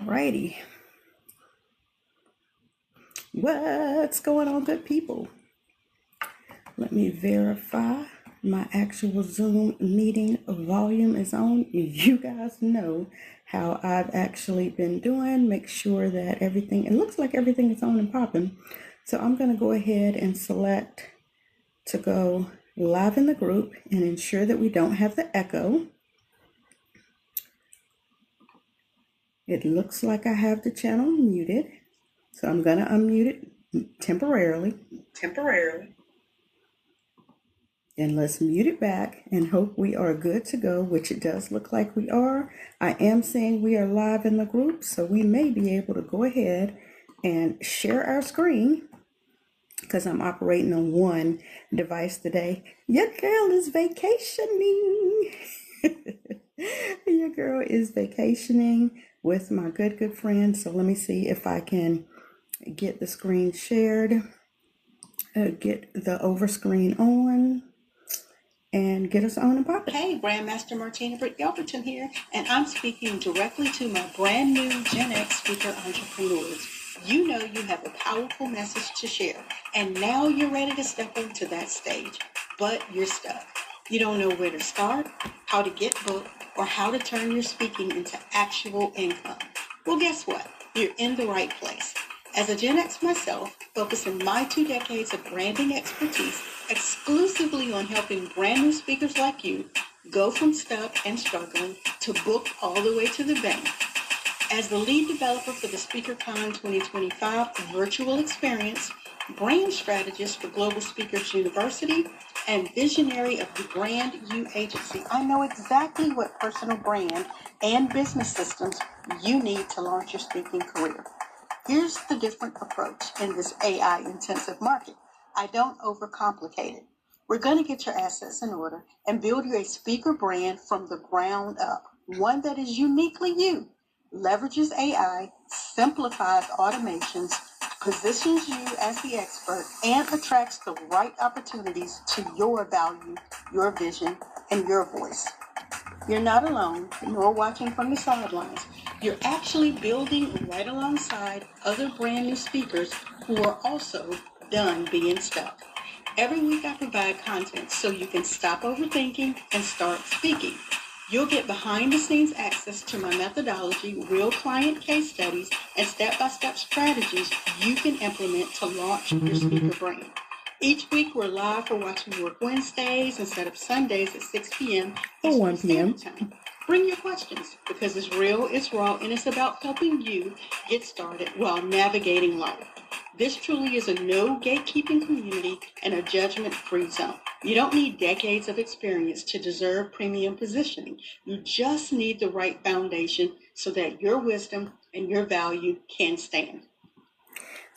Alrighty. What's going on, good people? Let me verify my actual Zoom meeting volume is on. You guys know how I've actually been doing. Make sure that it looks like everything is on and popping. So I'm going to go ahead and select to go live in the group and ensure that we don't have the echo. It looks like I have the channel muted. So I'm going to unmute it temporarily. And let's mute it back and hope we are good to go, which it does look like we are. I am saying we are live in the group, so we may be able to go ahead and share our screen because I'm operating on one device today. Your girl is vacationing. Your girl is vacationing with my good friend. So let me see if I can get the screen shared, get the over screen on, and get us on and popping. Hey, BrandMaster Martina, Britt, Yelverton here, and I'm speaking directly to my brand new Gen X speaker entrepreneurs. You know you have a powerful message to share, and now you're ready to step into that stage, but you're stuck. You don't know where to start, how to get booked, or how to turn your speaking into actual income. Well, guess what? You're in the right place. As a Gen X myself, focusing my 2 decades of branding expertise exclusively on helping brand new speakers like you go from stuck and struggling to booked all the way to the bank. As the lead developer for the SpeakerCon 2025 virtual experience, brand strategist for Global Speakers University, and visionary of the BrandYOU agency, I know exactly what personal brand and business systems you need to launch your speaking career. Here's the different approach in this AI-intensive market. I don't overcomplicate it. We're going to get your assets in order and build you a speaker brand from the ground up, one that is uniquely you, leverages AI, simplifies automations, positions you as the expert, and attracts the right opportunities to your value, your vision, and your voice. You're not alone, nor watching from the sidelines. You're actually building right alongside other brand new speakers who are also done being stuck. Every week I provide content so you can stop overthinking and start speaking. You'll get behind the scenes access to my methodology, real client case studies, and step-by-step strategies you can implement to launch your speaker brand. Each week we're live for Watching Work Wednesdays and set up Sundays at 6 p.m. or 1 p.m. Time. Bring your questions because it's real, it's raw, and it's about helping you get started while navigating life. This truly is a no gatekeeping community and a judgment-free zone. You don't need decades of experience to deserve premium positioning. You just need the right foundation so that your wisdom and your value can stand.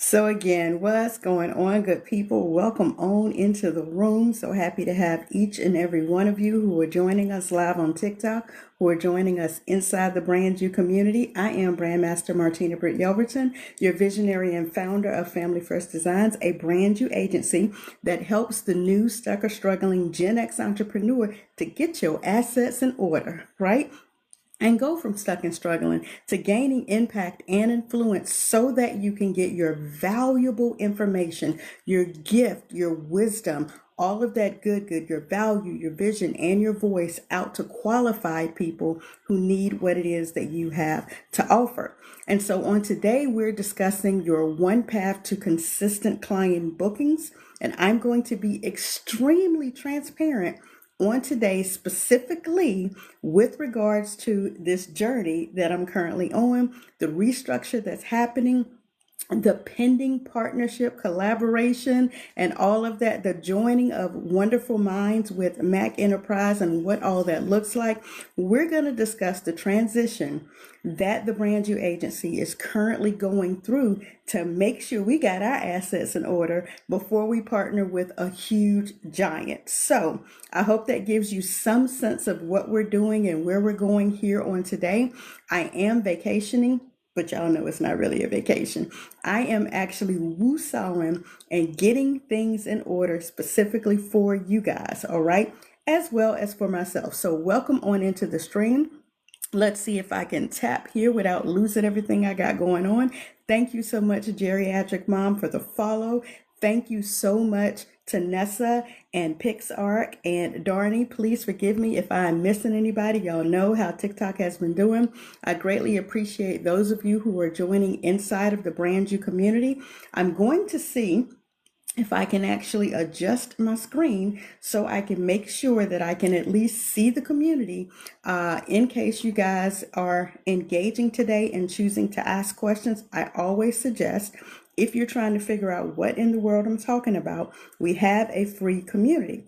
So again, what's going on, good people? Welcome on into the room. So happy to have each and every one of you who are joining us live on TikTok, who are joining us inside the BrandYOU community. I am BrandMaster Martina Britt Yelverton, your visionary and founder of Family First Designs, a BrandYOU agency that helps the new, stuck, or struggling Gen X entrepreneur to get your assets in order, right? And go from stuck and struggling to gaining impact and influence so that you can get your valuable information, your gift, your wisdom, all of that good, your value, your vision, and your voice out to qualified people who need what it is that you have to offer. And so on today, we're discussing your one path to consistent client bookings. And I'm going to be extremely transparent on today, specifically with regards to this journey that I'm currently on, the restructure that's happening, the pending partnership, collaboration, and all of that, the joining of wonderful minds with Mac Enterprise and what all that looks like. We're going to discuss the transition that the BrandYOU agency is currently going through to make sure we got our assets in order before we partner with a huge giant. So I hope that gives you some sense of what we're doing and where we're going here on today. I am vacationing, but y'all know it's not really a vacation. I am actually woosawing and getting things in order specifically for you guys, all right, as well as for myself. So welcome on into the stream. Let's see if I can tap here without losing everything I got going on. Thank you so much, Geriatric Mom, for the follow. Thank you so much to Nessa and PixArk and Darnie. Please forgive me if I'm missing anybody. Y'all know how TikTok has been doing. I greatly appreciate those of you who are joining inside of the BrandYOU community. I'm going to see if I can actually adjust my screen so I can make sure that I can at least see the community in case you guys are engaging today and choosing to ask questions. I always suggest, if you're trying to figure out what in the world I'm talking about, we have a free community.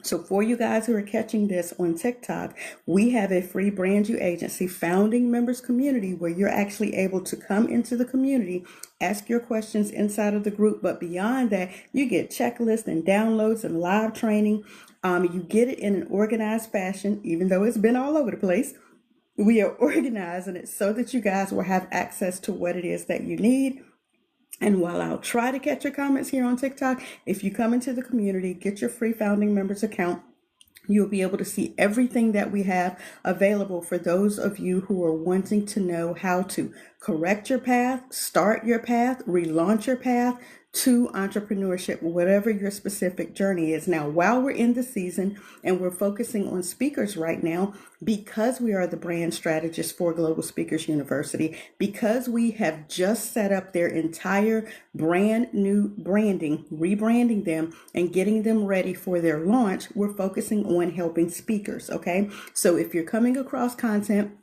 So for you guys who are catching this on TikTok, we have a free BrandYOU agency founding members community where you're actually able to come into the community, ask your questions inside of the group. But beyond that, you get checklists and downloads and live training. You get it in an organized fashion, even though it's been all over the place. We are organizing it so that you guys will have access to what it is that you need. And while I'll try to catch your comments here on TikTok, if you come into the community, get your free founding members account, you'll be able to see everything that we have available for those of you who are wanting to know how to correct your path, start your path, relaunch your path to entrepreneurship, whatever your specific journey is. Now, while we're in the season and we're focusing on speakers right now, because we are the brand strategist for Global Speakers University, because we have just set up their entire brand new branding, rebranding them and getting them ready for their launch, we're focusing on helping speakers. Okay. So if you're coming across content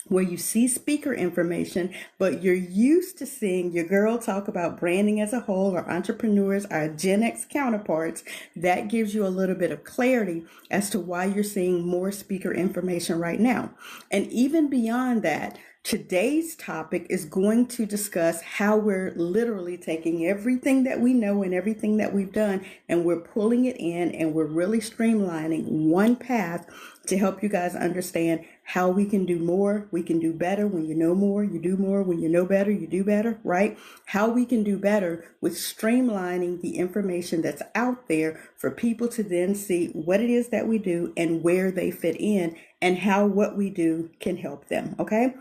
where you see speaker information, but you're used to seeing your girl talk about branding as a whole, or entrepreneurs, our Gen X counterparts, that gives you a little bit of clarity as to why you're seeing more speaker information right now. And even beyond that, today's topic is going to discuss how we're literally taking everything that we know and everything that we've done, and we're pulling it in, and we're really streamlining one path to help you guys understand how we can do more. We can do better. When you know more, you do more. When you know better, you do better, right? How we can do better with streamlining the information that's out there for people to then see what it is that we do and where they fit in, and how what we do can help them, okay?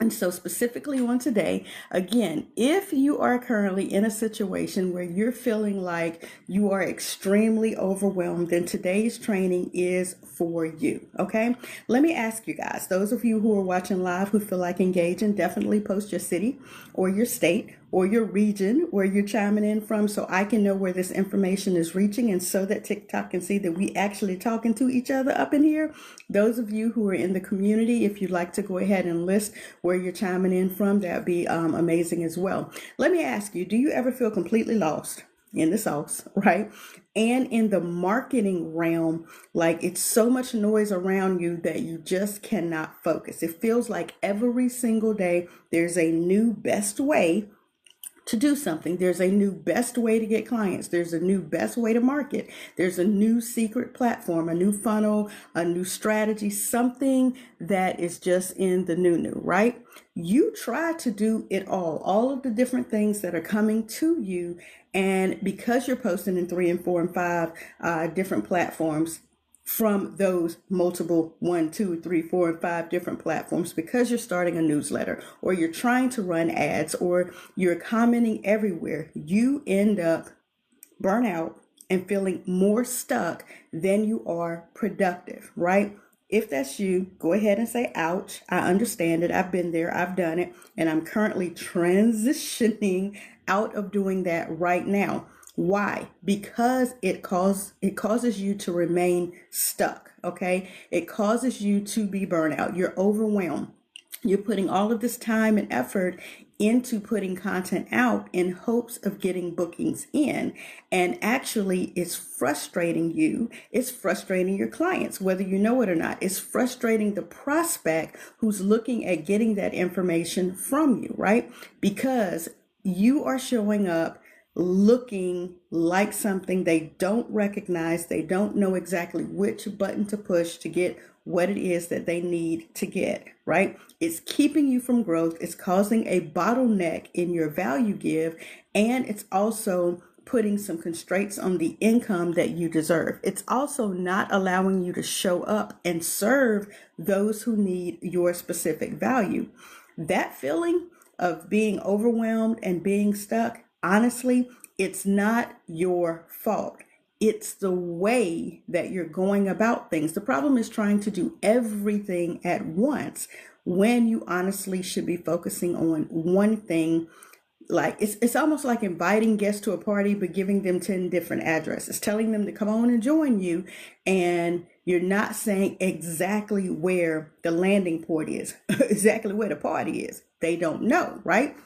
And so specifically on today, again, if you are currently in a situation where you're feeling like you are extremely overwhelmed, then today's training is for you, okay? Let me ask you guys, those of you who are watching live who feel like engaging, definitely post your city or your state or your region where you're chiming in from, so I can know where this information is reaching, and so that TikTok can see that we actually talking to each other up in here. Those of you who are in the community, if you'd like to go ahead and list where you're chiming in from, that'd be amazing as well. Let me ask you, do you ever feel completely lost in the sauce, right? And in the marketing realm, like it's so much noise around you that you just cannot focus. It feels like every single day there's a new best way to do something. There's a new best way to get clients. There's a new best way to market. There's a new secret platform, a new funnel, a new strategy, something that is just in the new, right? You try to do it all of the different things that are coming to you. And because you're posting in 3 and 4 and 5 different platforms, from those multiple 1, 2, 3, 4, and 5 different platforms, because you're starting a newsletter, or you're trying to run ads, or you're commenting everywhere, you end up burnt out and feeling more stuck than you are productive, right? If that's you, go ahead and say, ouch. I understand it. I've been there. I've done it. And I'm currently transitioning out of doing that right now. Why? Because it causes you to remain stuck, okay? It causes you to be burnt out. You're overwhelmed. You're putting all of this time and effort into putting content out in hopes of getting bookings in. And actually, it's frustrating you. It's frustrating your clients, whether you know it or not. It's frustrating the prospect who's looking at getting that information from you, right? Because you are showing up looking like something they don't recognize. They don't know exactly which button to push to get what it is that they need to get, right? It's keeping you from growth. It's causing a bottleneck in your value give. And it's also putting some constraints on the income that you deserve. It's also not allowing you to show up and serve those who need your specific value. That feeling of being overwhelmed and being stuck, honestly, it's not your fault. It's the way that you're going about things. The problem is trying to do everything at once when you honestly should be focusing on one thing. Like it's almost like inviting guests to a party but giving them 10 different addresses, telling them to come on and join you, and you're not saying exactly where the landing port is, exactly where the party is. They don't know, right?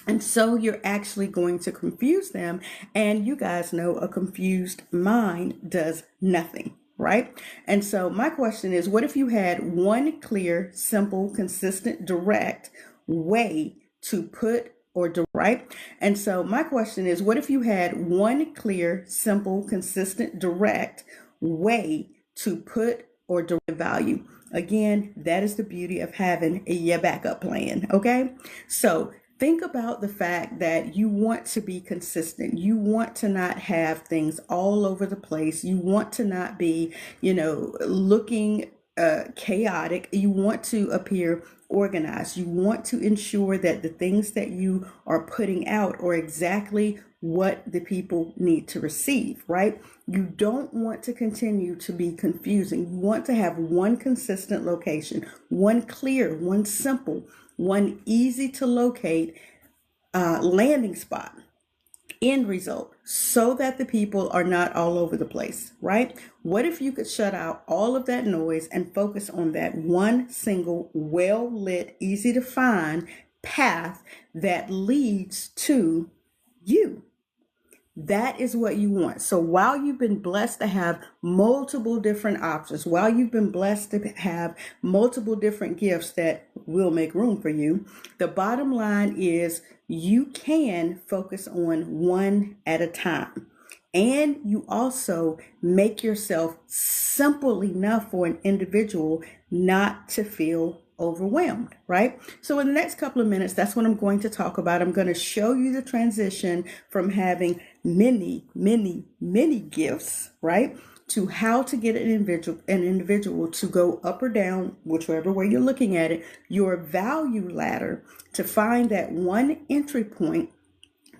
And so you're actually going to confuse them. And you guys know a confused mind does nothing, right? And so my question is, what if you had one clear, simple, consistent, direct way to put or right? And so my question is, what if you had one clear, simple, consistent, direct way to put or derive value? Again, that is the beauty of having a backup plan, okay? So think about the fact that you want to be consistent. You want to not have things all over the place. You want to not be, looking chaotic. You want to appear organized. You want to ensure that the things that you are putting out are exactly what the people need to receive, right? You don't want to continue to be confusing. You want to have one consistent location, one clear, one simple, one easy to locate landing spot, end result, so that the people are not all over the place, right? What if you could shut out all of that noise and focus on that one single, well-lit, easy to find path that leads to you? That is what you want. So while you've been blessed to have multiple different options, while you've been blessed to have multiple different gifts that will make room for you, the bottom line is you can focus on one at a time. And you also make yourself simple enough for an individual not to feel overwhelmed, right? So in the next couple of minutes, that's what I'm going to talk about. I'm going to show you the transition from having many, many, many gifts, right, to how to get an individual to go up or down, whichever way you're looking at it, your value ladder, to find that one entry point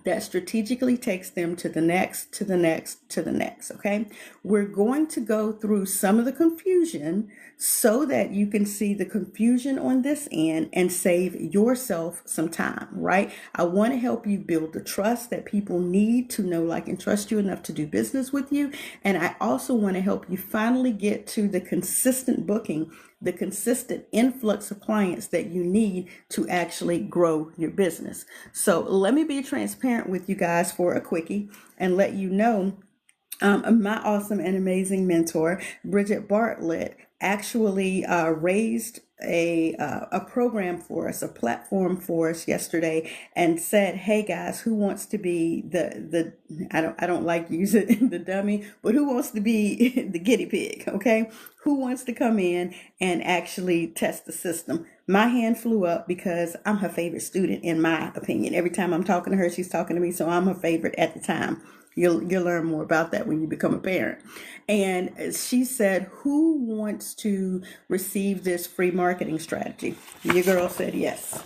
that strategically takes them to the next, to the next, to the next, okay? We're going to go through some of the confusion so that you can see the confusion on this end and save yourself some time, right? I want to help you build the trust that people need to know, like, and trust you enough to do business with you. And I also want to help you finally get to the consistent booking, the consistent influx of clients that you need to actually grow your business. So let me be transparent with you guys for a quickie and let you know my awesome and amazing mentor, Bridget Bartlett, actually raised a program for us, a platform for us yesterday, and said, "Hey guys, who wants to be the I don't like using the dummy, but who wants to be the guinea pig? Okay, who wants to come in and actually test the system?" My hand flew up because I'm her favorite student, in my opinion. Every time I'm talking to her, she's talking to me, so I'm her favorite at the time. You'll learn more about that when you become a parent. And she said, "Who wants to receive this free marketing strategy?" Your girl said yes.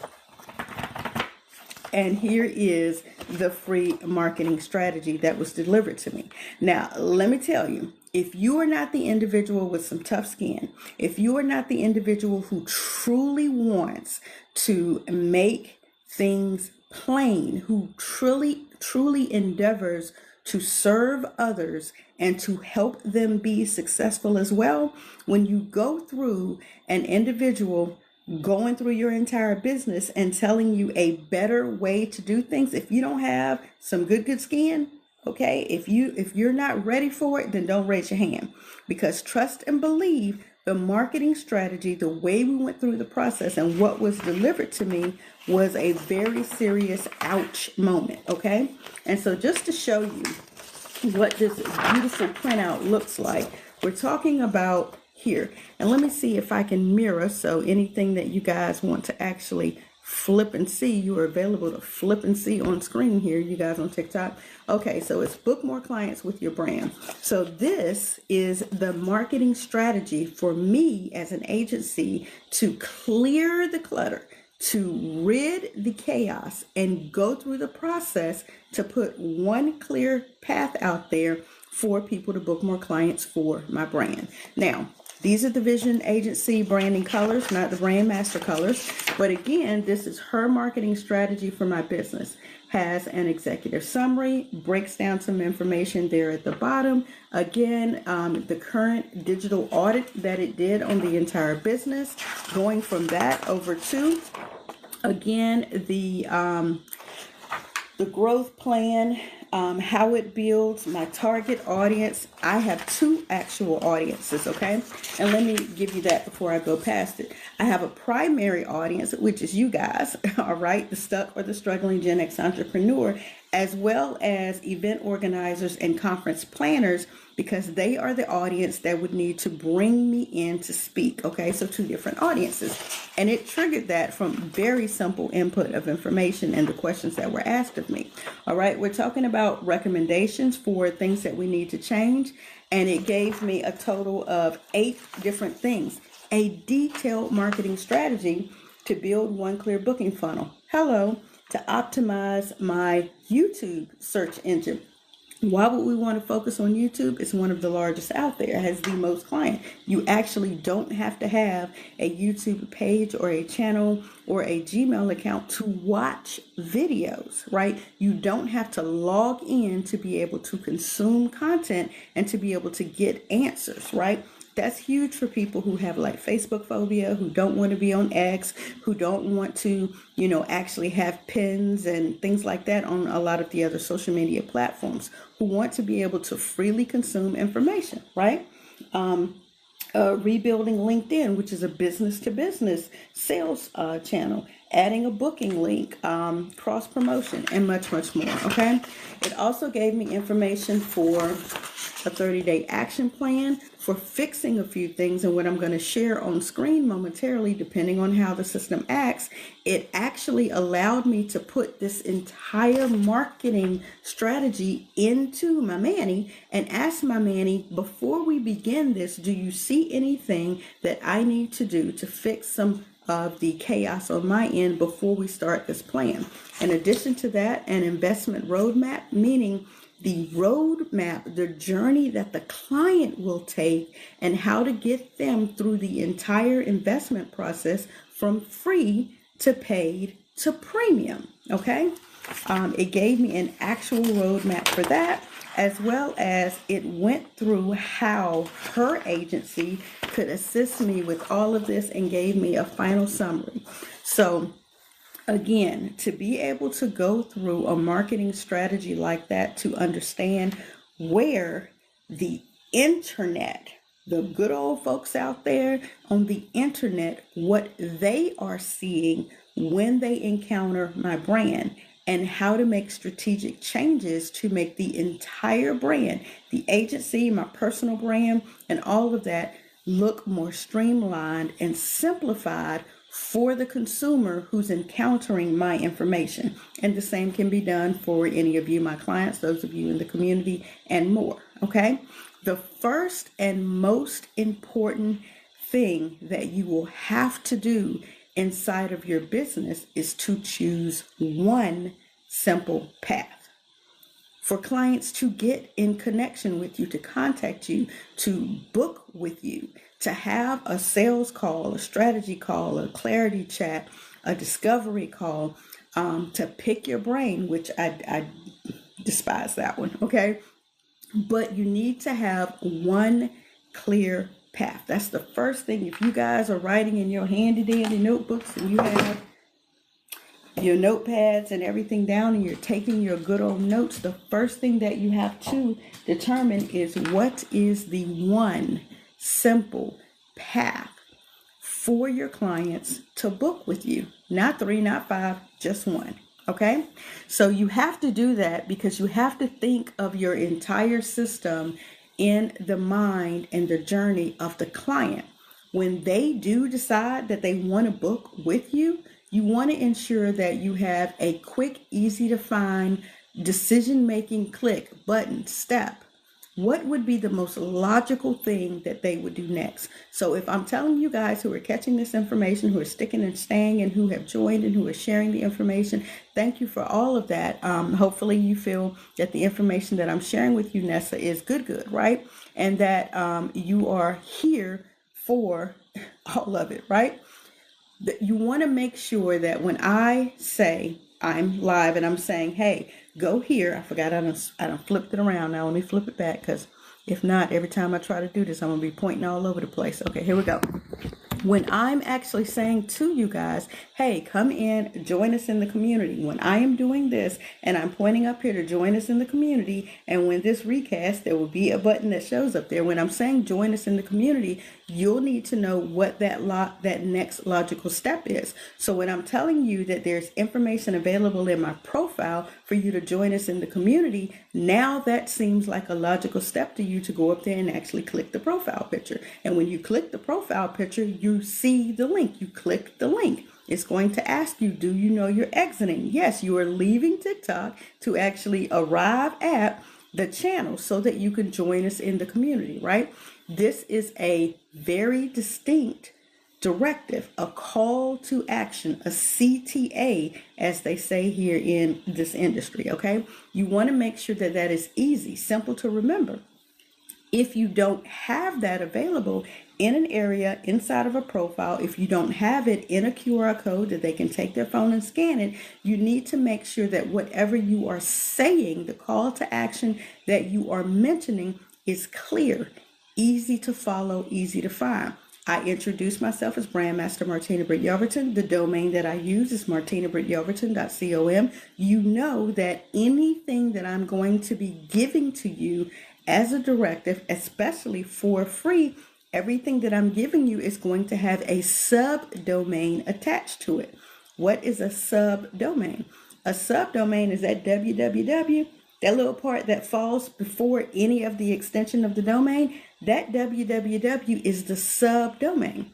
And here is the free marketing strategy that was delivered to me. Now, let me tell you, if you are not the individual with some tough skin, if you are not the individual who truly wants to make things plain, who truly endeavors to serve others and to help them be successful as well, when you go through an individual going through your entire business and telling you a better way to do things, if you don't have some good skin, okay, if you're not ready for it, then don't raise your hand, because trust and believe, the marketing strategy, the way we went through the process and what was delivered to me was a very serious ouch moment, okay? And so just to show you what this beautiful printout looks like, we're talking about here. And let me see if I can mirror, so anything that you guys want to actually flip and see. You are available to flip and see on screen here, you guys on TikTok. Okay, so it's book more clients with your brand. So this is the marketing strategy for me as an agency to clear the clutter, to rid the chaos, and go through the process to put one clear path out there for people to book more clients for my brand. Now, these are the Vision Agency branding colors, not the BrandMaster colors. But again, this is her marketing strategy for my business. Has an executive summary, breaks down some information there at the bottom. Again, the current digital audit that it did on the entire business. Going from that over to, again, the growth plan, how it builds my target audience. I have two actual audiences, okay? And let me give you that before I go past it. I have a primary audience, which is you guys, all right? The stuck or the struggling Gen X entrepreneur, as well as event organizers and conference planners, because they are the audience that would need to bring me in to speak, okay? So two different audiences. And it triggered that from very simple input of information and the questions that were asked of me. All right, we're talking about recommendations for things that we need to change. And it gave me a total of 8 different things. A detailed marketing strategy to build one clear booking funnel. Hello, to optimize my YouTube search engine. Why would we want to focus on YouTube? It's one of the largest out there. It has the most clients. You actually don't have to have a YouTube page or a channel or a Gmail account to watch videos, right? You don't have to log in to be able to consume content and to be able to get answers, right? That's huge for people who have like Facebook phobia, who don't want to be on X, who don't want to, actually have pins and things like that on a lot of the other social media platforms, who want to be able to freely consume information, right? Rebuilding LinkedIn, which is a business to business sales channel, adding a booking link, cross promotion, and much, much more. Okay. It also gave me information for a 30-day action plan for fixing a few things, and what I'm going to share on screen momentarily, depending on how the system acts. It actually allowed me to put this entire marketing strategy into my Manny and ask my Manny, before we begin this, do you see anything that I need to do to fix some of the chaos on my end before we start this plan? In addition to that, an investment roadmap, meaning the roadmap, the journey that the client will take and how to get them through the entire investment process from free to paid to premium. Okay. It gave me an actual roadmap for that, as well as it went through how her agency could assist me with all of this and gave me a final summary. So again, to be able to go through a marketing strategy like that, to understand where the internet, the good old folks out there on the internet, what they are seeing when they encounter my brand, and how to make strategic changes to make the entire brand, the agency, my personal brand, and all of that look more streamlined and simplified for the consumer who's encountering my information. And the same can be done for any of you, my clients, those of you in the community, and more. Okay. The first and most important thing that you will have to do inside of your business is to choose one simple path for clients to get in connection with you, to contact you, to book with you, to have a sales call, a strategy call, a clarity chat, a discovery call, to pick your brain, which I despise that one, okay? But you need to have one clear path. That's the first thing. If you guys are writing in your handy dandy notebooks and you have your notepads and everything down and you're taking your good old notes, the first thing that you have to determine is what is the one simple path for your clients to book with you. Not 3, not 5, just one. Okay. So you have to do that because you have to think of your entire system in the mind and the journey of the client. When they do decide that they want to book with you, You want to ensure that you have a quick, easy to find, decision-making click, button, step. What would be the most logical thing that they would do next? So if I'm telling you guys who are catching this information, who are sticking and staying, and who have joined and who are sharing the information, thank you for all of that. Hopefully you feel that the information that I'm sharing with you, Nessa, is good, right? And that you are here for all of it, right? You want to make sure that when I say I'm live and I'm saying, hey, go here. I forgot I done flipped it around. Now let me flip it back, because if not, every time I try to do this, I'm going to be pointing all over the place. Okay, here we go. When I'm actually saying to you guys, hey, come in, join us in the community. When I am doing this and I'm pointing up here to join us in the community, and when this recast, there will be a button that shows up there. When I'm saying join us in the community, you'll need to know what that next logical step is. So when I'm telling you that there's information available in my profile for you to join us in the community, now that seems like a logical step to you to go up there and actually click the profile picture. And when you click the profile picture, you see the link. You click the link. It's going to ask you, do you know you're exiting? Yes, you are leaving TikTok to actually arrive at the channel so that you can join us in the community, right? This is a very distinct directive, a call to action, a CTA, as they say here in this industry, okay? You want to make sure that that is easy, simple to remember. If you don't have that available in an area inside of a profile, if you don't have it in a QR code that they can take their phone and scan it, you need to make sure that whatever you are saying, the call to action that you are mentioning, is clear, easy to follow, easy to find. I introduce myself as BrandMaster Martina Britt Yelverton. The domain that I use is martinabrityelverton.com. You know that anything that I'm going to be giving to you as a directive, especially for free, everything that I'm giving you is going to have a subdomain attached to it. What is a subdomain? A subdomain is that www, that little part that falls before any of the extension of the domain. That www is the subdomain.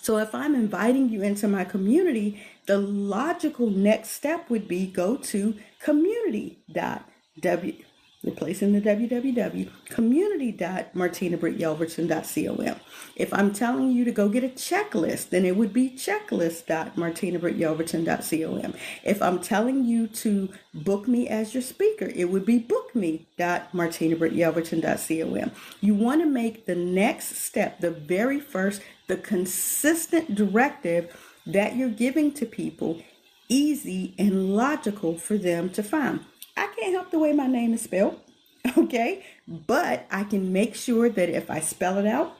So if I'm inviting you into my community, the logical next step would be go to community.w, replacing the www, community.martinabrityelverton.com. If I'm telling you to go get a checklist, then it would be checklist.martinabrityelverton.com. If I'm telling you to book me as your speaker, it would be bookme.martinabrityelverton.com. You want to make the next step, the very first, the consistent directive that you're giving to people, easy and logical for them to find. I can't help the way my name is spelled, okay? But I can make sure that if I spell it out,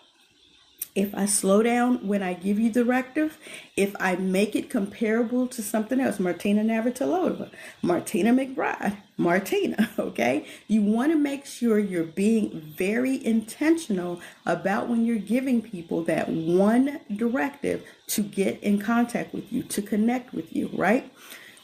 if I slow down when I give you directive, if I make it comparable to something else, Martina Navratilova, Martina McBride, Martina, okay? You want to make sure you're being very intentional about when you're giving people that one directive to get in contact with you, to connect with you, right?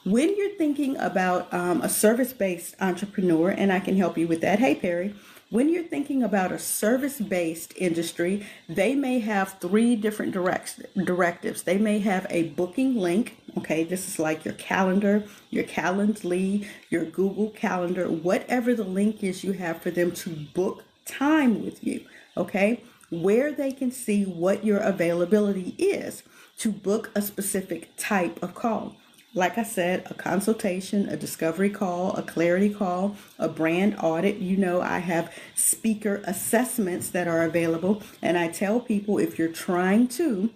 When you're thinking about a service-based entrepreneur, and I can help you with that, hey Perry, when you're thinking about a service-based industry, they may have three different directives. They may have a booking link. Okay, this is like your calendar, your Calendly, your Google Calendar, whatever the link is you have for them to book time with you. Okay, where they can see what your availability is to book a specific type of call. Like I said, a consultation, a discovery call, a clarity call, a brand audit. You know, I have speaker assessments that are available. And I tell people, if you're trying to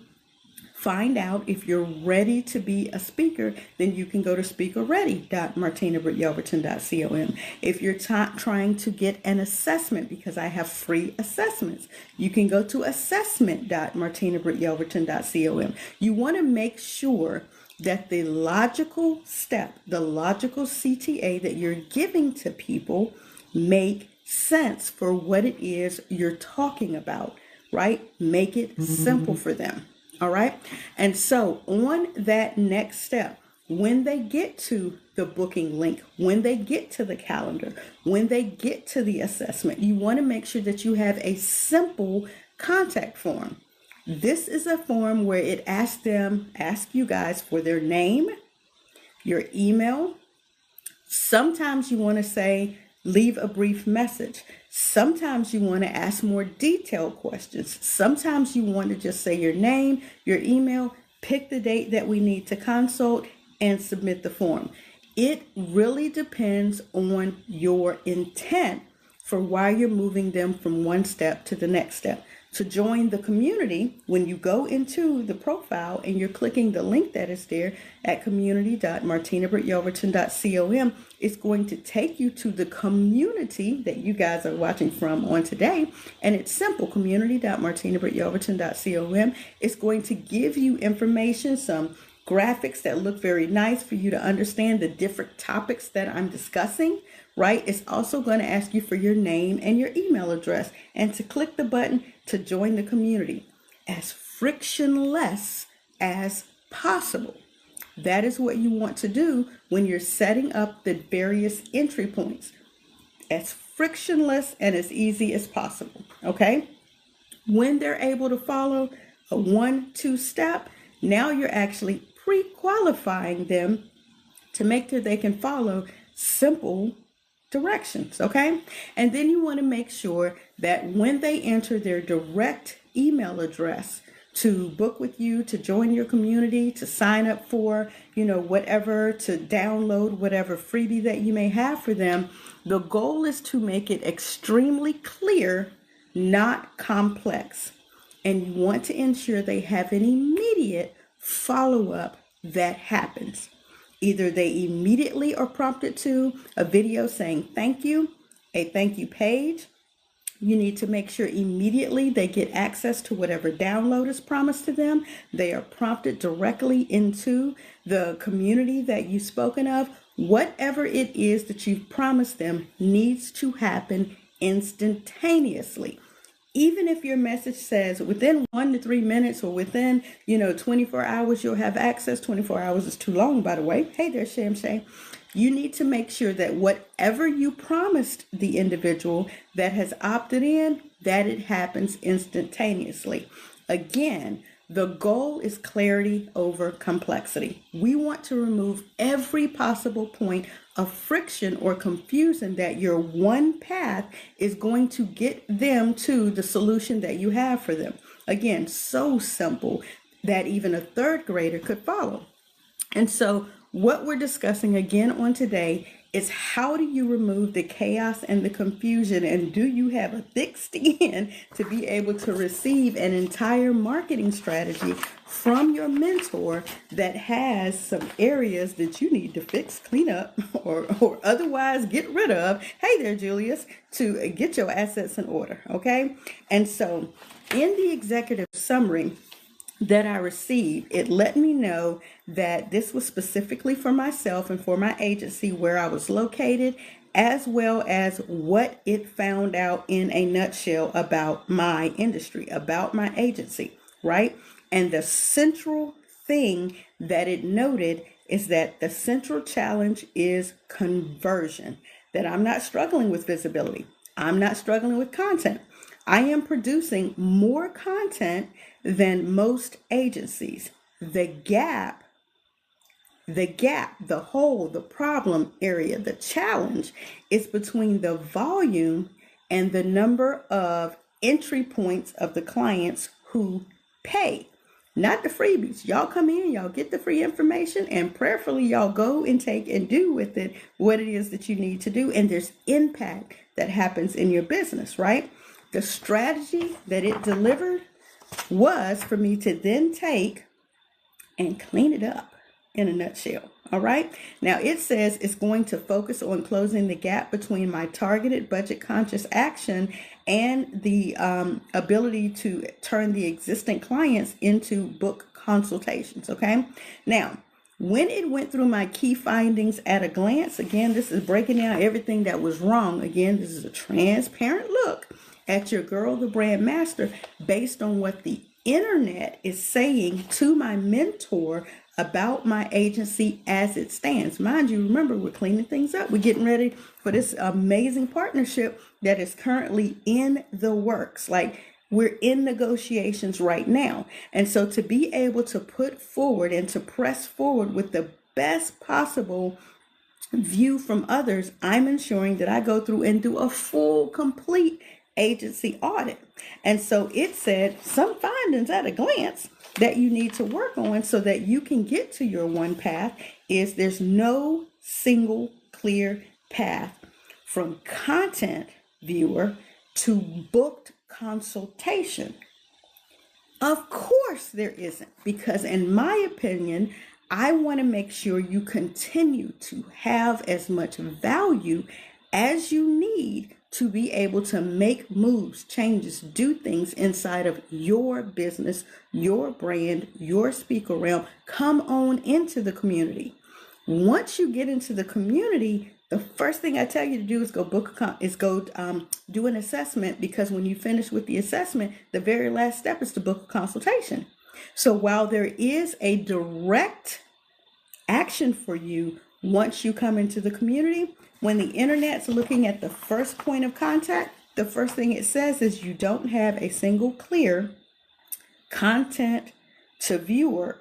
find out if you're ready to be a speaker, then you can go to speakerready.martinabrityelverton.com. If you're trying to get an assessment, because I have free assessments, you can go to assessment.martinabrityelverton.com. You want to make sure that the logical step, the logical CTA that you're giving to people make sense for what it is you're talking about, right? Make it simple for them, all right? And so on that next step, when they get to the booking link, when they get to the calendar, when they get to the assessment, you want to make sure that you have a simple contact form. This is a form where it asks you guys for their name, your email. Sometimes you want to say, leave a brief message. Sometimes you want to ask more detailed questions. Sometimes you want to just say your name, your email, pick the date that we need to consult, and submit the form. It really depends on your intent for why you're moving them from one step to the next step. To join the community, when you go into the profile and you're clicking the link that is there at community.martinabrityelverton.com, it's going to take you to the community that you guys are watching from on today. And it's simple, community.martinabrityelverton.com. It's going to give you information, some graphics that look very nice for you to understand the different topics that I'm discussing, right? It's also going to ask you for your name and your email address and to click the button to join the community as frictionless as possible. That is what you want to do when you're setting up the various entry points. As frictionless and as easy as possible, okay? When they're able to follow a 1-2 step, now you're actually pre-qualifying them to make sure they can follow simple directions, okay? And then you want to make sure that when they enter their direct email address to book with you, to join your community, to sign up for, whatever, to download whatever freebie that you may have for them, the goal is to make it extremely clear, not complex. And you want to ensure they have an immediate follow-up that happens. Either they immediately are prompted to a video saying thank you, a thank you page. You need to make sure immediately they get access to whatever download is promised to them. They are prompted directly into the community that you've spoken of. Whatever it is that you've promised them needs to happen instantaneously. Even if your message says within 1 to 3 minutes or within, 24 hours, you'll have access. 24 hours is too long, by the way. Hey there, Sham Shay. You need to make sure that whatever you promised the individual that has opted in, that it happens instantaneously. Again, the goal is clarity over complexity. We want to remove every possible point of friction or confusion that your one path is going to get them to the solution that you have for them. Again, so simple that even a third grader could follow. And so what we're discussing again on today is how do you remove the chaos and the confusion, and do you have a thick skin to be able to receive an entire marketing strategy from your mentor that has some areas that you need to fix, clean up, or otherwise get rid of. Hey there, Julius, to get your assets in order, okay? And so in the executive summary that I received, it let me know that this was specifically for myself and for my agency, where I was located, as well as what it found out in a nutshell about my industry, about my agency, right? And the central thing that it noted is that the central challenge is conversion, that I'm not struggling with visibility. I'm not struggling with content. I am producing more content than most agencies. The gap, the hole, the problem area, the challenge is between the volume and the number of entry points of the clients who pay. Not the freebies. Y'all come in, y'all get the free information, and prayerfully y'all go and take and do with it what it is that you need to do. And there's impact that happens in your business, right? The strategy that it delivered was for me to then take and clean it up in a nutshell. All right. Now it says it's going to focus on closing the gap between my targeted budget conscious action and the ability to turn the existing clients into book consultations. Okay. Now, when it went through my key findings at a glance, again, this is breaking down everything that was wrong. Again, this is a transparent look at your girl, the brand master, based on what the internet is saying to my mentor about my agency as it stands. Mind you, remember, we're cleaning things up. We're getting ready for this amazing partnership that is currently in the works. Like, We're in negotiations right now. And so to be able to put forward and to press forward with the best possible view from others, I'm ensuring that I go through and do a full, complete agency audit. And so it said some findings at a glance that you need to work on so that you can get to your one path is there's no single clear path from content viewer to booked consultation. Of course there isn't, because in my opinion, I want to make sure you continue to have as much value as you need to be able to make moves, changes, do things inside of your business, your brand, your speaker realm. Come on into the community. Once you get into the community, the first thing I tell you to do is go do an assessment, because when you finish with the assessment, the very last step is to book a consultation. So while there is a direct action for you once you come into the community, when the internet's looking at the first point of contact, the first thing it says is you don't have a single clear content viewer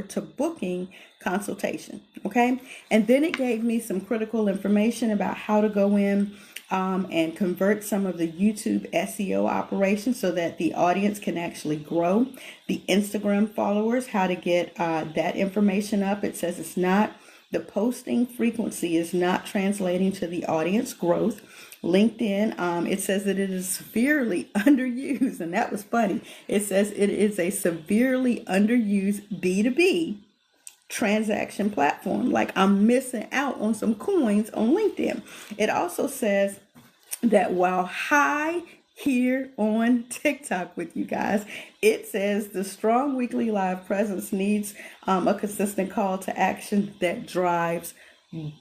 to booking consultation. Okay. And then it gave me some critical information about how to go in and convert some of the YouTube SEO operations so that the audience can actually grow. The Instagram followers, how to get that information up. It says the posting frequency is not translating to the audience growth. LinkedIn, it says that it is severely underused, and that was funny. It says it is a severely underused B2B transaction platform. Like, I'm missing out on some coins on LinkedIn. It also says that while high here on TikTok with you guys, it says the strong weekly live presence needs a consistent call to action that drives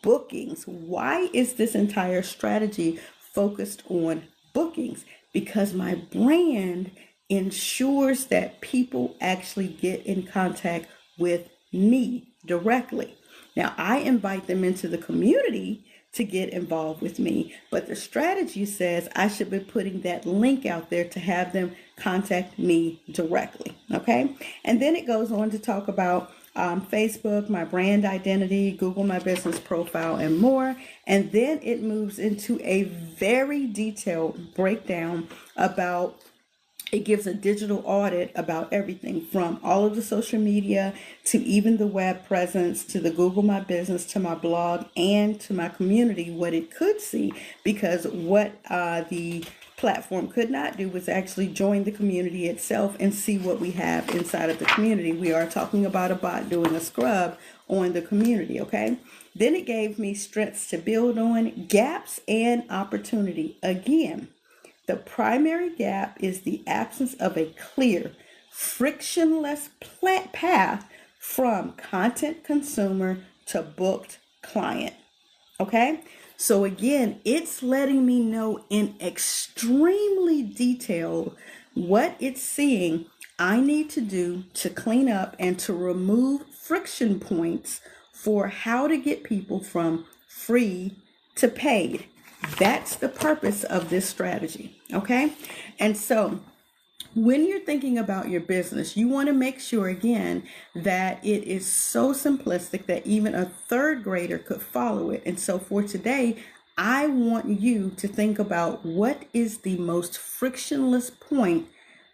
bookings. Why is this entire strategy focused on bookings? Because my brand ensures that people actually get in contact with me directly. Now, I invite them into the community to get involved with me, but the strategy says I should be putting that link out there to have them contact me directly. Okay. And then it goes on to talk about Facebook, my brand identity, Google My Business Profile, and more. And then it moves into a very detailed breakdown about, it gives a digital audit about everything from all of the social media to even the web presence to the Google My Business to my blog and to my community, what it could see, because what the platform could not do was actually join the community itself and see what we have inside of the community. We are talking about a bot doing a scrub on the community, okay? Then it gave me strengths to build on, gaps, and opportunity. Again, the primary gap is the absence of a clear, frictionless path from content consumer to booked client. Okay? So again, it's letting me know in extremely detail what it's seeing I need to do to clean up and to remove friction points for how to get people from free to paid. That's the purpose of this strategy. Okay. And so when you're thinking about your business, you want to make sure, again, that it is so simplistic that even a third grader could follow it. And so for today, I want you to think about what is the most frictionless point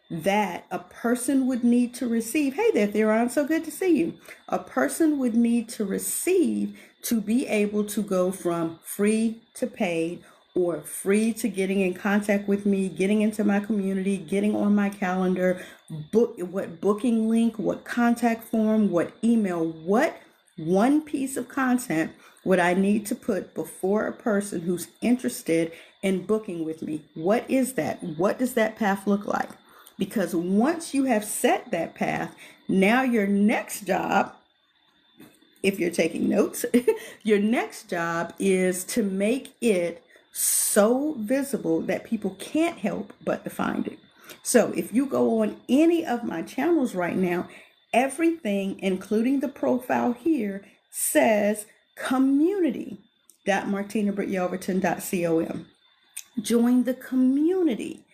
that a person would need to receive. Hey there, Theron, so good to see you. A person would need to receive to be able to go from free to paid, or free to getting in contact with me, getting into my community, getting on my calendar, what booking link, what contact form, what email, what one piece of content would I need to put before a person who's interested in booking with me? What is that? What does that path look like? Because once you have set that path, now your next job, if you're taking notes, your next job is to make it so visible that people can't help but to find it. So if you go on any of my channels right now, everything, including the profile here, says community.martinabrityelverton.com. Join the community.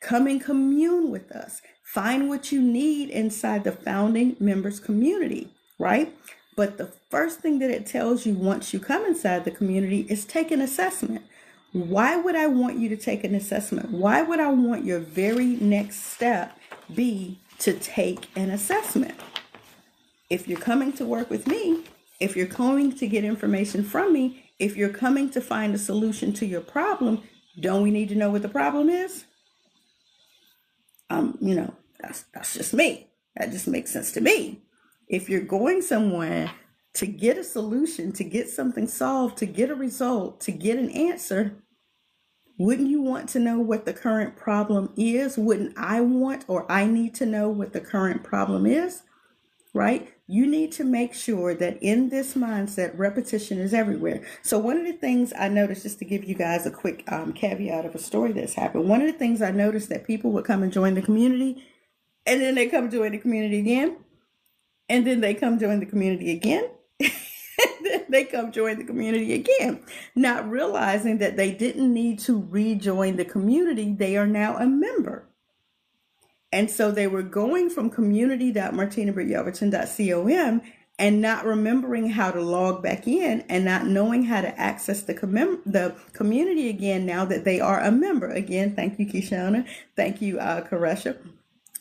Come and commune with us. Find what you need inside the founding members community, right? But the first thing that it tells you once you come inside the community is take an assessment. Why would I want you to take an assessment? Why would I want your very next step be to take an assessment? If you're coming to work with me, if you're coming to get information from me, if you're coming to find a solution to your problem, don't we need to know what the problem is? That's just me. That just makes sense to me. If you're going somewhere to get a solution, to get something solved, to get a result, to get an answer, wouldn't you want to know what the current problem is? Wouldn't I want, or I need to know what the current problem is, right? You need to make sure that in this mindset, repetition is everywhere. So one of the things I noticed, just to give you guys a quick caveat of a story that's happened, one of the things I noticed that people would come and join the community, and then they come join the community again, and then they come join the community again, and then they come join the community again, not realizing that they didn't need to rejoin the community. They are now a member. And so they were going from community.martinabrityelverton.com and not remembering how to log back in and not knowing how to access the community again now that they are a member. Again, thank you, Kishana. Thank you, Karesha.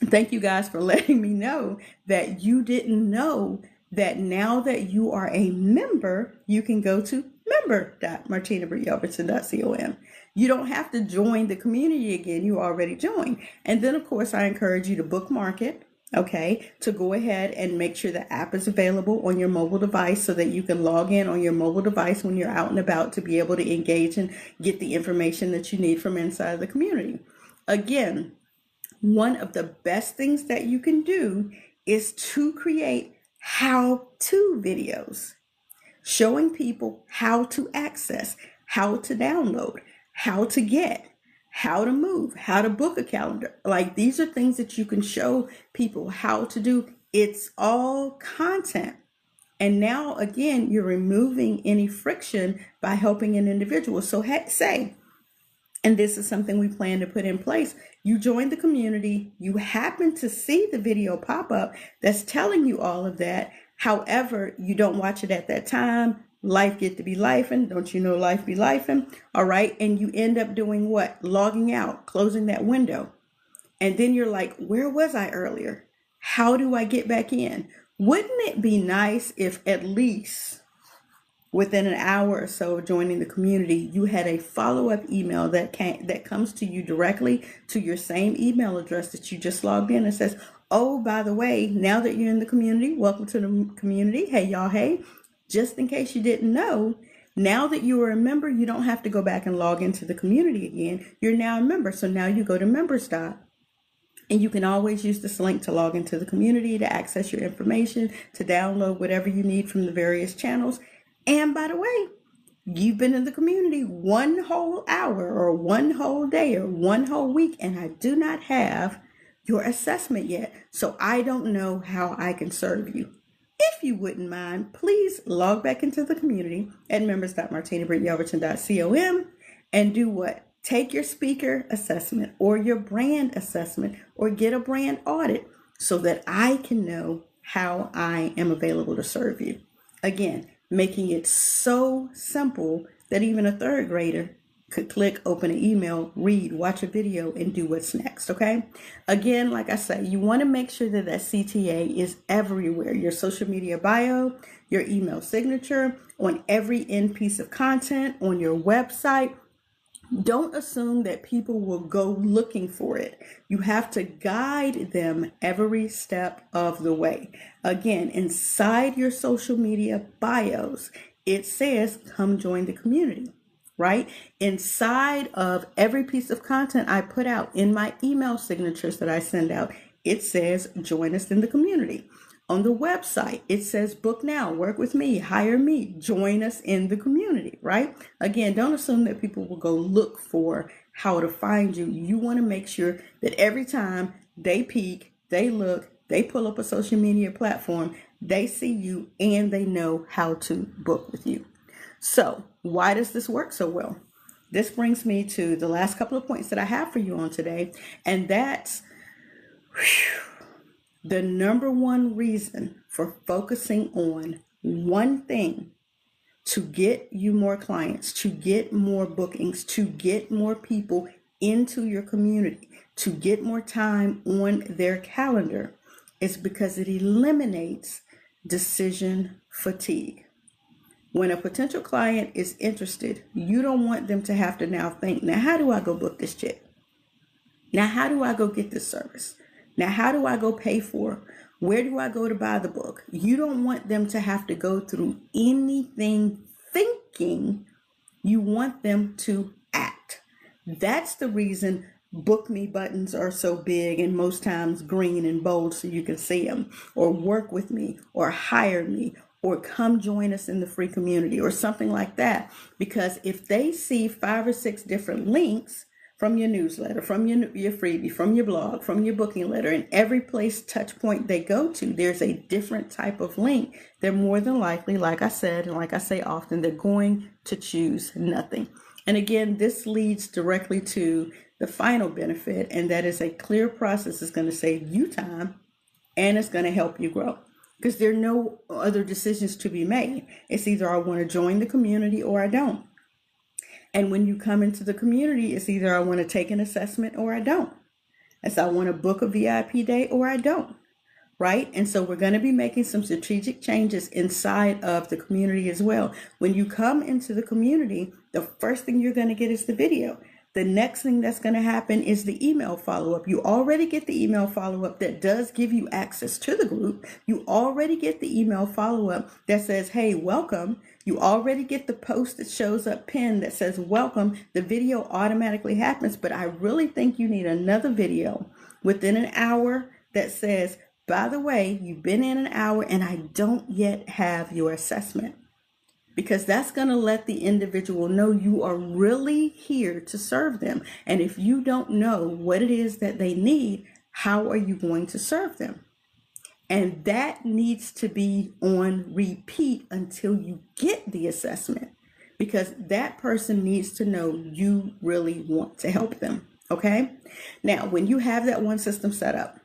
Thank you guys for letting me know that you didn't know that now that you are a member, you can go to member.martinabrityelverton.com. You don't have to join the community again. You already joined. And then, of course, I encourage you to bookmark it, okay, to go ahead and make sure the app is available on your mobile device so that you can log in on your mobile device when you're out and about to be able to engage and get the information that you need from inside the community. Again, one of the best things that you can do is to create how-to videos showing people how to access, how to download, how to get, how to move, how to book a calendar. Like, these are things that you can show people how to do. It's all content. And now, again, you're removing any friction by helping an individual. So say, and this is something we plan to put in place, you join the community, you happen to see the video pop up that's telling you all of that. However, you don't watch it at that time. Life get to be lifing. Don't you know life be lifing? All right. And you end up doing what? Logging out, closing that window. And then you're like, where was I earlier? How do I get back in? Wouldn't it be nice if at least within an hour or so of joining the community, you had a follow-up email that comes to you directly to your same email address that you just logged in and says, oh, by the way, now that you're in the community, welcome to the community. Hey, y'all. Hey, just in case you didn't know, now that you are a member, you don't have to go back and log into the community again. You're now a member. So now you go to members. And you can always use this link to log into the community, to access your information, to download whatever you need from the various channels. And by the way, you've been in the community 1 whole hour or 1 whole day or 1 whole week, and I do not have your assessment yet. So I don't know how I can serve you. If you wouldn't mind, please log back into the community at members.martinabrityelverton.com and do what? Take your speaker assessment or your brand assessment or get a brand audit so that I can know how I am available to serve you. Again, making it so simple that even a 3rd grader could click, open an email, read, watch a video, and do what's next, okay? Again, like I say, you want to make sure that that CTA is everywhere. Your social media bio, your email signature, on every end piece of content, on your website. Don't assume that people will go looking for it. You have to guide them every step of the way. Again, inside your social media bios, it says, come join the community, right? Inside of every piece of content I put out in my email signatures that I send out, it says, join us in the community. On the website, it says, book now, work with me, hire me, join us in the community, right? Again, don't assume that people will go look for how to find you. You want to make sure that every time they peek, they look, they pull up a social media platform, they see you and they know how to book with you. So why does this work so well? this brings me to the last couple of points that I have for you on today. And that's the number one reason for focusing on one thing to get you more clients, to get more bookings, to get more people into your community, to get more time on their calendar, is because it eliminates decision fatigue. When a potential client is interested, you don't want them to have to now think, now how do I go book this chick? Now how do I go get this service? Now how do I go pay for it? Where do I go to buy the book? You don't want them to have to go through anything thinking. You want them to act. That's the reason book me buttons are so big and most times green and bold so you can see them, or work with me, or hire me, or come join us in the free community, or something like that. Because if they see 5 or 6 different links from your newsletter, from your freebie, from your blog, from your booking letter, and every place touch point they go to, there's a different type of link, they're more than likely, like I said, and like I say often, they're going to choose nothing. And again, this leads directly to the final benefit, and that is a clear process is going to save you time and it's going to help you grow. Because there are no other decisions to be made. It's either I want to join the community or I don't. And when you come into the community, it's either I want to take an assessment or I don't. It's I want to book a VIP day or I don't. Right? And so we're going to be making some strategic changes inside of the community as well. When you come into the community, the first thing you're going to get is the video. The next thing that's going to happen is the email follow-up. You already get the email follow-up that does give you access to the group. You already get the email follow-up that says, hey, welcome. You already get the post that shows up pinned that says, welcome. The video automatically happens, but I really think you need another video within an hour that says, by the way, you've been in an hour and I don't yet have your assessment. Because that's going to let the individual know you are really here to serve them. And if you don't know what it is that they need, how are you going to serve them? And that needs to be on repeat until you get the assessment, because that person needs to know you really want to help them. Okay. Now, when you have that one system set up,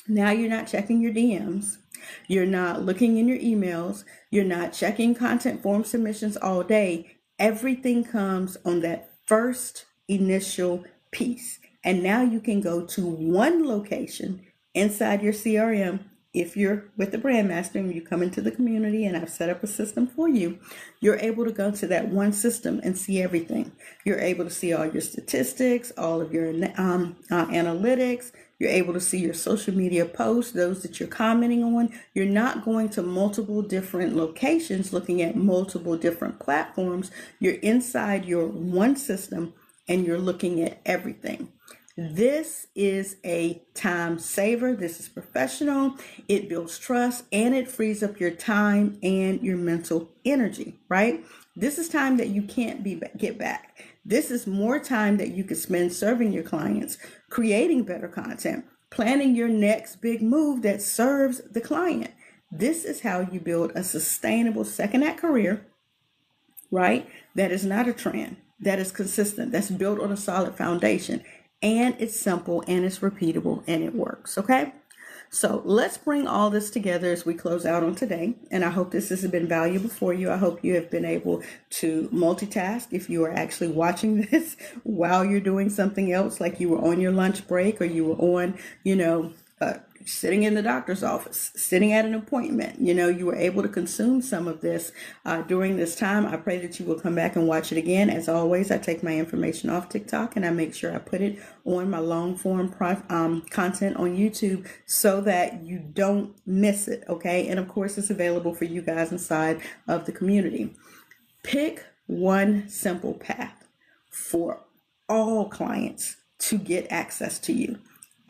now you're not checking your DMs. You're not looking in your emails. You're not checking content form submissions all day. Everything comes on that first initial piece. And now you can go to one location inside your CRM. If you're with the BrandMaster and you come into the community and I've set up a system for you, you're able to go to that one system and see everything. You're able to see all your statistics, all of your analytics. You're able to see your social media posts, those that you're commenting on. You're not going to multiple different locations looking at multiple different platforms. You're inside your one system and you're looking at everything. This is a time saver. This is professional. It builds trust and it frees up your time and your mental energy, right? This is time that you can't get back. This is more time that you could spend serving your clients, creating better content, planning your next big move that serves the client. This is how you build a sustainable second act career, right? That is not a trend, that is consistent, that's built on a solid foundation, and it's simple and it's repeatable and it works, okay? So let's bring all this together as we close out on today. And I hope this has been valuable for you. I hope you have been able to multitask if you are actually watching this while you're doing something else, like you were on your lunch break or you were on, sitting in the doctor's office, sitting at an appointment. You were able to consume some of this during this time. I pray that you will come back and watch it again. As always, I take my information off TikTok and I make sure I put it on my long form content on YouTube so that you don't miss it. Okay. And of course, it's available for you guys inside of the community. Pick one simple path for all clients to get access to you.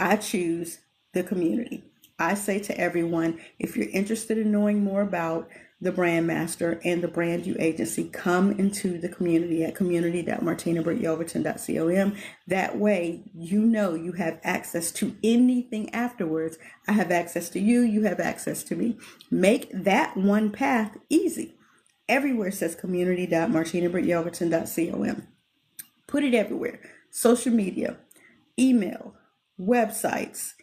I choose the community. I say to everyone, if you're interested in knowing more about the BrandMaster and the BrandYOU agency, come into the community at community.martina.yelverton.com. That way, you have access to anything afterwards. I have access to you, you have access to me. Make that one path easy. Everywhere says community.martina.yelverton.com. Put it everywhere. Social media, email, websites,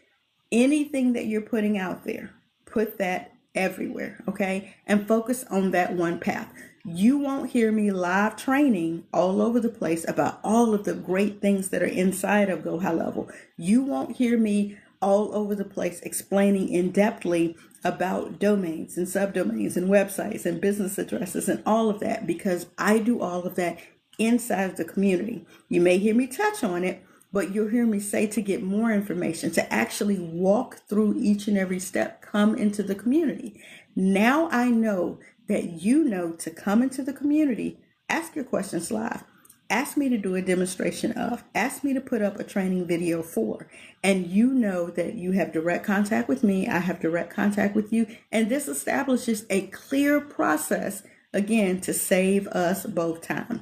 anything that you're putting out there, put that everywhere, okay? And focus on that one path. You won't hear me live training all over the place about all of the great things that are inside of Go High Level. You won't hear me all over the place explaining in-depthly about domains and subdomains and websites and business addresses and all of that, because I do all of that inside of the community. You may hear me touch on it, but you'll hear me say to get more information, to actually walk through each and every step, come into the community. Now I know that you know to come into the community, ask your questions live. Ask me to do a demonstration of, ask me to put up a training video for, and you know that you have direct contact with me, I have direct contact with you, and this establishes a clear process, again, to save us both time.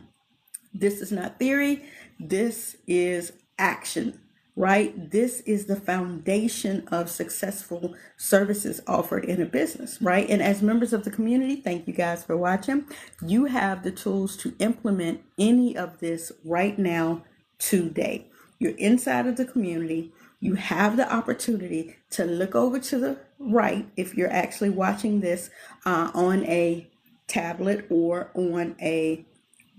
This is not theory, this is action, right? This is the foundation of successful services offered in a business, right? And as members of the community, thank you guys for watching. You have the tools to implement any of this right now, today. You're inside of the community. You have the opportunity to look over to the right if you're actually watching this on a tablet or on a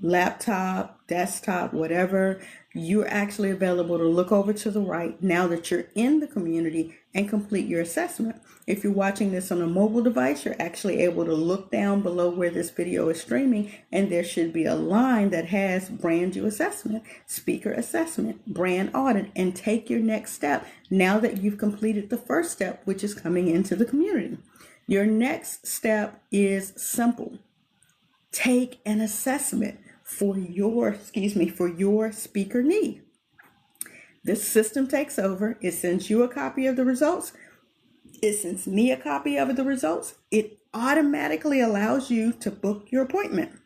laptop, desktop, whatever. You're actually available to look over to the right now that you're in the community and complete your assessment. If you're watching this on a mobile device, you're actually able to look down below where this video is streaming, and there should be a line that has BrandYOU assessment, speaker assessment, brand audit, and take your next step now that you've completed the first step, which is coming into the community. Your next step is simple. Take an assessment for your speaker need. This system takes over. It sends you a copy of the results. It sends me a copy of the results. It automatically allows you to book your appointment.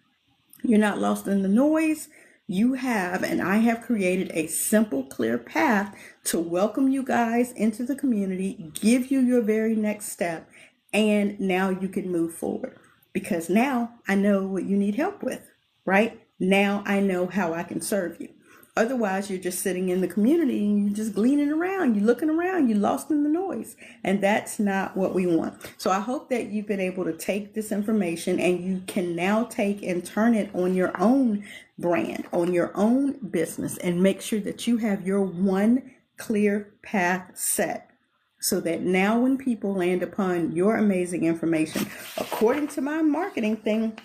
You're not lost in the noise. You have, and I have created a simple, clear path to welcome you guys into the community, give you your very next step, and now you can move forward. Because now I know what you need help with, right? Now I know how I can serve you. Otherwise, you're just sitting in the community and you're just gleaning around, you're looking around, you're lost in the noise. And that's not what we want. So I hope that you've been able to take this information and you can now take and turn it on your own brand, on your own business, and make sure that you have your one clear path set. So that now when people land upon your amazing information, according to my marketing thing,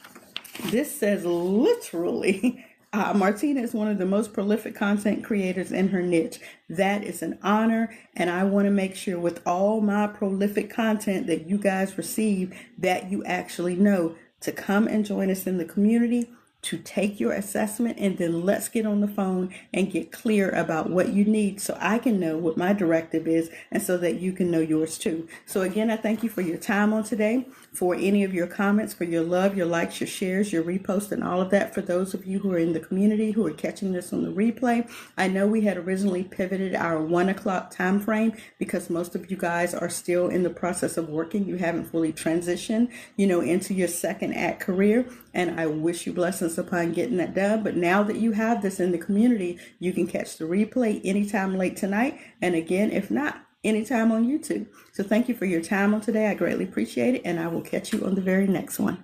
this says literally, Martina is one of the most prolific content creators in her niche. That is an honor, and I want to make sure with all my prolific content that you guys receive that you actually know to come and join us in the community, to take your assessment, and then let's get on the phone and get clear about what you need so I can know what my directive is and so that you can know yours too. So again, I thank you for your time on today, for any of your comments, for your love, your likes, your shares, your reposts, and all of that. For those of you who are in the community who are catching this on the replay, I know we had originally pivoted our 1 o'clock time frame because most of you guys are still in the process of working. You haven't fully transitioned, into your second act career. And I wish you blessings upon getting that done. But now that you have this in the community, you can catch the replay anytime late tonight. And again, if not, anytime on YouTube. So thank you for your time on today. I greatly appreciate it. And I will catch you on the very next one.